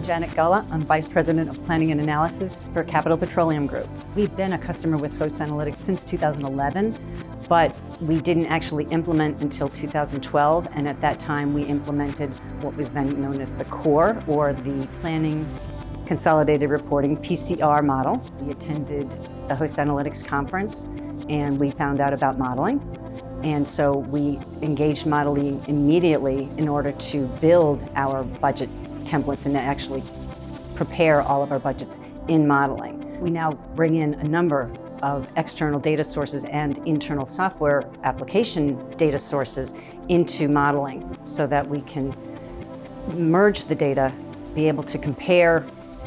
Janet Gulla. I'm Vice President of Planning and Analysis for Petroleum Group. We've been a customer with Host Analytics since 2011, but we didn't actually implement until 2012, and at that time we implemented what was then known as the core, or the Planning Consolidated Reporting, PCR model. We attended the Host Analytics conference and we found out about modeling. And so we engaged modeling immediately in order to build our budget templates and actually prepare all of our budgets in modeling. We now bring in a number of external data sources and internal software application data sources into modeling so that we can merge the data, be able to compare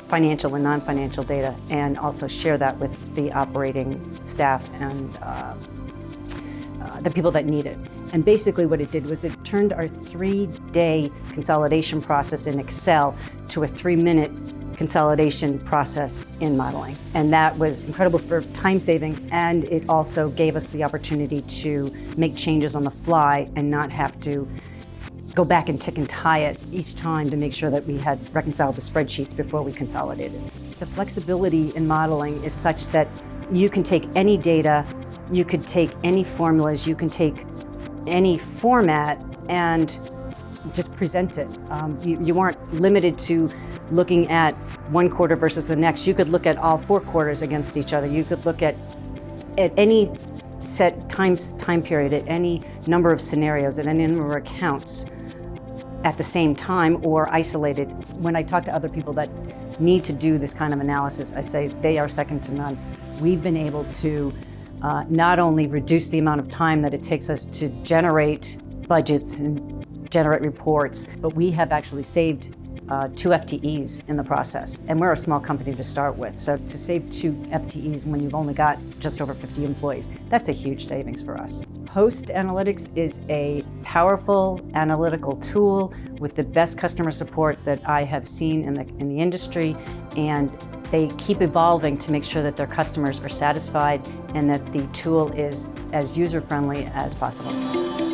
financial and non-financial data, and also share that with the operating staff and the people that need it. And basically what it did was it turned our 3-day consolidation process in Excel to a 3-minute consolidation process in modeling. And that was incredible for time saving, and it also gave us the opportunity to make changes on the fly and not have to go back and tick and tie it each time to make sure that we had reconciled the spreadsheets before we consolidated. The flexibility in modeling is such that you can take any data, you could take any formulas, you can take any format and just present it. You aren't limited to looking at one quarter versus the next. You could look at all 4 quarters against each other. You could look at any set time period, at any number of scenarios, at any number of accounts at the same time or isolated. When I talk to other people that need to do this kind of analysis, I say they are second to none. We've been able to not only reduce the amount of time that it takes us to generate budgets and generate reports, but we have actually saved 2 FTEs in the process. And we're a small company to start with, so to save 2 FTEs when you've only got just over 50 employees, that's a huge savings for us. Host Analytics is a powerful analytical tool with the best customer support that I have seen in the industry, and they keep evolving to make sure that their customers are satisfied and that the tool is as user-friendly as possible.